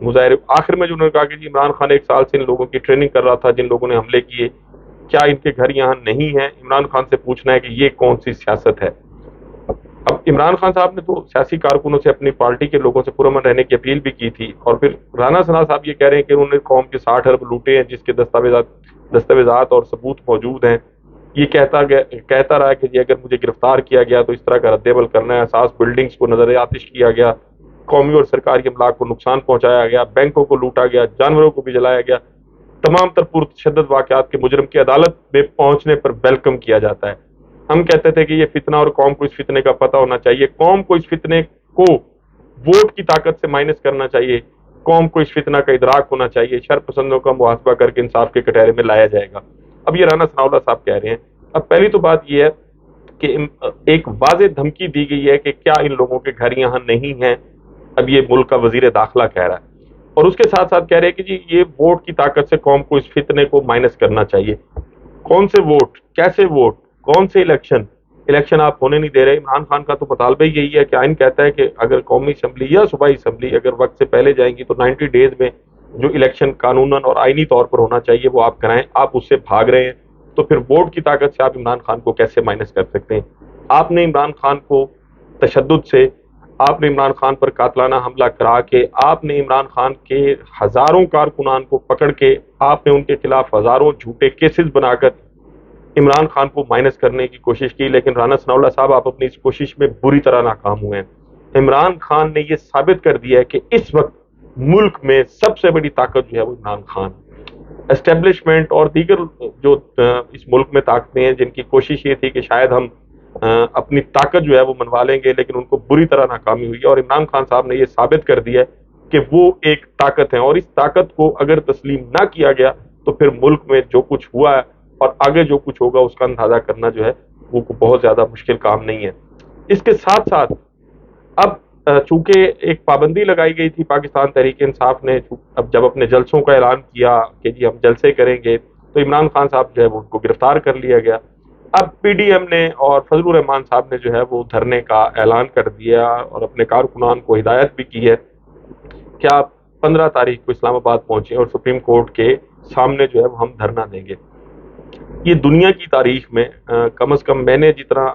مظاہرے آخر میں جو انہوں نے کہا کہ جی عمران خان 1 سال سے ان لوگوں کی ٹریننگ کر رہا تھا جن لوگوں نے حملے کیے، کیا ان کے گھر یہاں نہیں ہیں؟ عمران خان سے پوچھنا ہے کہ یہ کون سی سیاست ہے؟ اب عمران خان صاحب نے تو سیاسی کارکنوں سے اپنی پارٹی کے لوگوں سے پرامن رہنے کی اپیل بھی کی تھی، اور پھر رانا ثنا صاحب یہ کہہ رہے ہیں کہ انہوں نے قوم کے 60 ارب لوٹے ہیں جس کے دستاویزات اور ثبوت موجود ہیں۔ یہ کہتا رہا کہ جی اگر مجھے گرفتار کیا گیا تو اس طرح کا رد عمل کرنا ہے، اساس بلڈنگز کو نظر آتش کیا گیا، قومی اور سرکاری املاک کو نقصان پہنچایا گیا، بینکوں کو لوٹا گیا، جانوروں کو بھی جلایا گیا، تمام تر پرتشدد واقعات کے مجرم کی عدالت میں پہنچنے پر ویلکم کیا جاتا ہے۔ ہم کہتے تھے کہ یہ فتنہ اور قوم کو اس فتنے کا پتہ ہونا چاہیے، قوم کو اس فتنے کو ووٹ کی طاقت سے مائنس کرنا چاہیے، قوم کو اس فتنہ کا ادراک ہونا چاہیے، شر پسندوں کا محاسبہ کر کے انصاف کے کٹہرے میں لایا جائے گا۔ اب یہ رانا ثناء اللہ صاحب کہہ رہے ہیں۔ اب پہلی تو بات یہ ہے کہ ایک واضح دھمکی دی گئی ہے کہ کیا ان لوگوں کے گھر یہاں نہیں ہیں، اب یہ ملک کا وزیر داخلہ کہہ رہا ہے، اور اس کے ساتھ ساتھ کہہ رہے ہیں کہ جی یہ ووٹ کی طاقت سے قوم کو اس فتنے کو مائنس کرنا چاہیے۔ کون سے ووٹ، کیسے ووٹ، کون سے الیکشن آپ ہونے نہیں دے رہے۔ عمران خان کا تو مطالبہ یہی ہے کہ آئین کہتا ہے کہ اگر قومی اسمبلی یا صوبائی اسمبلی اگر وقت سے پہلے جائیں گی تو 90 ڈیز میں جو الیکشن قانوناً اور آئینی طور پر ہونا چاہیے وہ آپ کرائیں، آپ اس سے بھاگ رہے ہیں، تو پھر ووٹ کی طاقت سے آپ عمران خان کو کیسے مائنس کر سکتے ہیں؟ آپ نے عمران خان کو تشدد سے، آپ نے عمران خان پر قاتلانہ حملہ کرا کے، آپ نے عمران خان کے ہزاروں کارکنان کو پکڑ کے، آپ نے ان کے خلاف ہزاروں جھوٹے کیسز بنا کر عمران خان کو مائنس کرنے کی کوشش کی، لیکن رانا ثناء اللہ صاحب آپ اپنی اس کوشش میں بری طرح ناکام ہوئے ہیں۔ عمران خان نے یہ ثابت کر دیا ہے کہ اس وقت ملک میں سب سے بڑی طاقت جو ہے وہ عمران خان، اسٹیبلشمنٹ اور دیگر جو اس ملک میں طاقتیں ہیں جن کی کوشش یہ تھی کہ شاید ہم اپنی طاقت جو ہے وہ منوا لیں گے، لیکن ان کو بری طرح ناکامی ہوئی ہے، اور عمران خان صاحب نے یہ ثابت کر دیا ہے کہ وہ ایک طاقت ہے، اور اس طاقت کو اگر تسلیم نہ کیا گیا تو پھر ملک میں جو کچھ ہوا ہے اور آگے جو کچھ ہوگا اس کا اندازہ کرنا جو ہے وہ بہت زیادہ مشکل کام نہیں ہے۔ اس کے ساتھ ساتھ اب چونکہ ایک پابندی لگائی گئی تھی پاکستان تحریک انصاف نے، اب جب اپنے جلسوں کا اعلان کیا کہ جی ہم جلسے کریں گے تو عمران خان صاحب جو ہے وہ ان کو گرفتار کر لیا گیا۔ اب پی ڈی ایم نے اور فضل الرحمان صاحب نے جو ہے وہ دھرنے کا اعلان کر دیا اور اپنے کارکنان کو ہدایت بھی کی ہے کہ آپ 15 تاریخ کو اسلام آباد پہنچیں اور سپریم کورٹ کے سامنے جو ہے وہ ہم دھرنا دیں گے۔ یہ دنیا کی تاریخ میں کم از کم میں نے جتنا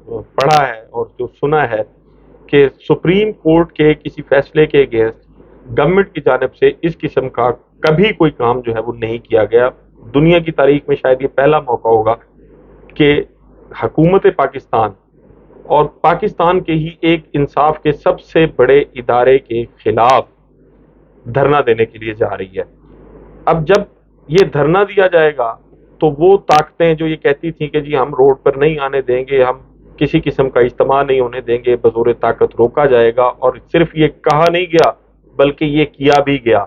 پڑھا ہے اور جو سنا ہے کہ سپریم کورٹ کے کسی فیصلے کے اگینسٹ گورنمنٹ کی جانب سے اس قسم کا کبھی کوئی کام جو ہے وہ نہیں کیا گیا۔ دنیا کی تاریخ میں شاید یہ پہلا موقع ہوگا کہ حکومت پاکستان اور پاکستان کے ہی ایک انصاف کے سب سے بڑے ادارے کے خلاف دھرنا دینے کے لیے جا رہی ہے۔ اب جب یہ دھرنا دیا جائے گا تو وہ طاقتیں جو یہ کہتی تھیں کہ جی ہم روڈ پر نہیں آنے دیں گے، ہم کسی قسم کا اجتماع نہیں ہونے دیں گے، بزور طاقت روکا جائے گا، اور صرف یہ کہا نہیں گیا بلکہ یہ کیا بھی گیا،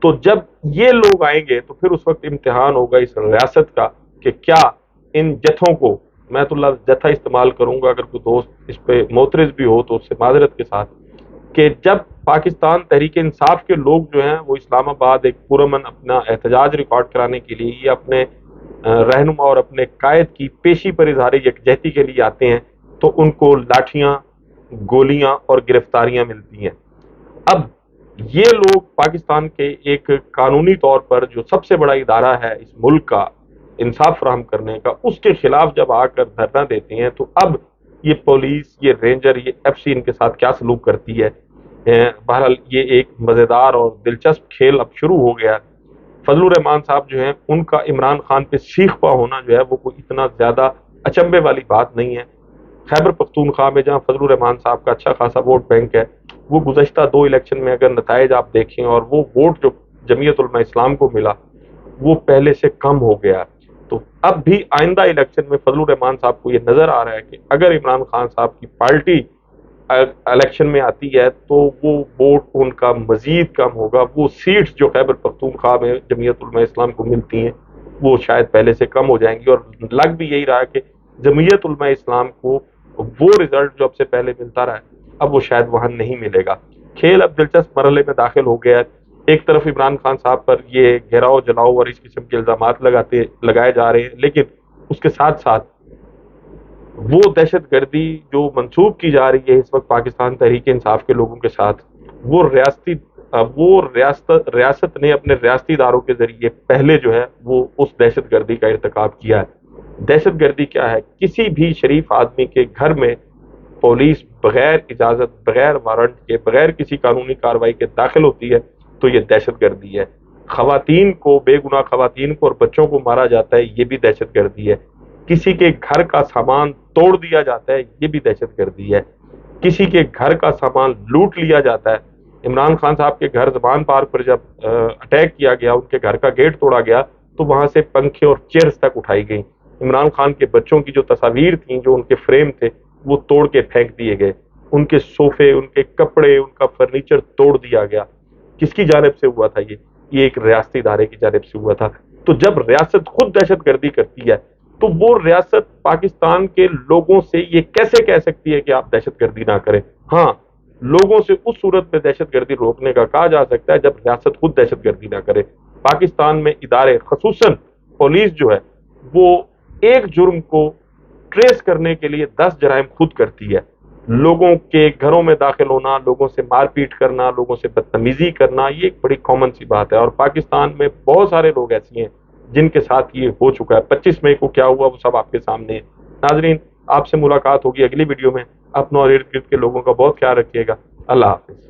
تو جب یہ لوگ آئیں گے تو پھر اس وقت امتحان ہوگا اس ریاست کا کہ کیا ان جتھوں کو، میں تو لفظ جتھا استعمال کروں گا، اگر کوئی دوست اس پہ معترض بھی ہو تو اس سے معذرت کے ساتھ، کہ جب پاکستان تحریک انصاف کے لوگ جو ہیں وہ اسلام آباد ایک پرامن اپنا احتجاج ریکارڈ کرانے کے لیے یا اپنے رہنما اور اپنے قائد کی پیشی پر اظہار یکجہتی کے لیے آتے ہیں تو ان کو لاٹھیاں، گولیاں اور گرفتاریاں ملتی ہیں۔ اب یہ لوگ پاکستان کے ایک قانونی طور پر جو سب سے بڑا ادارہ ہے اس ملک کا انصاف فراہم کرنے کا، اس کے خلاف جب آ کر دھرنا دیتے ہیں تو اب یہ پولیس، یہ رینجر، یہ ایف سی ان کے ساتھ کیا سلوک کرتی ہے۔ بہرحال یہ ایک مزیدار اور دلچسپ کھیل اب شروع ہو گیا۔ فضل الرحمان صاحب جو ہیں ان کا عمران خان پہ سیخ پا ہونا جو ہے وہ کوئی اتنا زیادہ اچنبے والی بات نہیں ہے۔ خیبر پختونخوا میں جہاں فضل الرحمان صاحب کا اچھا خاصا ووٹ بینک ہے، وہ گزشتہ 2 الیکشن میں اگر نتائج آپ دیکھیں اور وہ ووٹ جو جمعیت علماء اسلام کو ملا وہ پہلے سے کم ہو گیا، تو اب بھی آئندہ الیکشن میں فضل الرحمان صاحب کو یہ نظر آ رہا ہے کہ اگر عمران خان صاحب کی پارٹی الیکشن میں آتی ہے تو وہ ووٹ ان کا مزید کم ہوگا، وہ سیٹس جو خیبر پختونخوا میں جمعیت علماء اسلام کو ملتی ہیں وہ شاید پہلے سے کم ہو جائیں گی، اور لگ بھی یہی رہا کہ جمعیت علماء اسلام کو وہ رزلٹ جو اب سے پہلے ملتا رہا ہے اب وہ شاید وہاں نہیں ملے گا۔ کھیل اب دلچسپ مرحلے میں داخل ہو گیا ہے۔ ایک طرف عمران خان صاحب پر یہ گھیراؤ جلاؤ اور اس قسم کے الزامات لگائے جا رہے ہیں، لیکن اس کے ساتھ ساتھ وہ دہشت گردی جو منسوب کی جا رہی ہے اس وقت پاکستان تحریک انصاف کے لوگوں کے ساتھ، وہ ریاستی وہ ریاست نے اپنے ریاستی اداروں کے ذریعے پہلے جو ہے وہ اس دہشت گردی کا ارتکاب کیا ہے۔ دہشت گردی کیا ہے؟ کسی بھی شریف آدمی کے گھر میں پولیس بغیر اجازت، بغیر وارنٹ کے، بغیر کسی قانونی کارروائی کے داخل ہوتی ہے تو یہ دہشت گردی ہے۔ خواتین کو، بے گناہ خواتین کو اور بچوں کو مارا جاتا ہے، یہ بھی دہشت گردی ہے۔ کسی کے گھر کا سامان توڑ دیا جاتا ہے، یہ بھی دہشت گردی ہے۔ کسی کے گھر کا سامان لوٹ لیا جاتا ہے۔ عمران خان صاحب کے گھر زبان پارک پر جب اٹیک کیا گیا، ان کے گھر کا گیٹ توڑا گیا تو وہاں سے پنکھے اور چیئرز تک اٹھائی گئیں۔ عمران خان کے بچوں کی جو تصاویر تھیں، جو ان کے فریم تھے، وہ توڑ کے پھینک دیے گئے۔ ان کے صوفے، ان کے کپڑے، ان کا فرنیچر توڑ دیا گیا۔ کس کی جانب سے ہوا تھا یہ ایک ریاستی ادارے کی جانب سے ہوا تھا۔ تو جب ریاست خود دہشت گردی کرتی ہے تو وہ ریاست پاکستان کے لوگوں سے یہ کیسے کہہ سکتی ہے کہ آپ دہشت گردی نہ کریں؟ ہاں، لوگوں سے اس صورت میں دہشت گردی روکنے کا کہا جا سکتا ہے جب ریاست خود دہشت گردی نہ کرے۔ پاکستان میں ادارے، خصوصاً پولیس جو ہے، وہ ایک جرم کو ٹریس کرنے کے لیے 10 جرائم خود کرتی ہے۔ لوگوں کے گھروں میں داخل ہونا، لوگوں سے مار پیٹ کرنا، لوگوں سے بدتمیزی کرنا، یہ ایک بڑی کامن سی بات ہے، اور پاکستان میں بہت سارے لوگ ایسی ہیں جن کے ساتھ یہ ہو چکا ہے۔ 25 مئی کو کیا ہوا وہ سب آپ کے سامنے ہے۔ ناظرین، آپ سے ملاقات ہوگی اگلی ویڈیو میں۔ اپنا اور ارد گرد کے لوگوں کا بہت خیال رکھیے گا۔ اللہ حافظ۔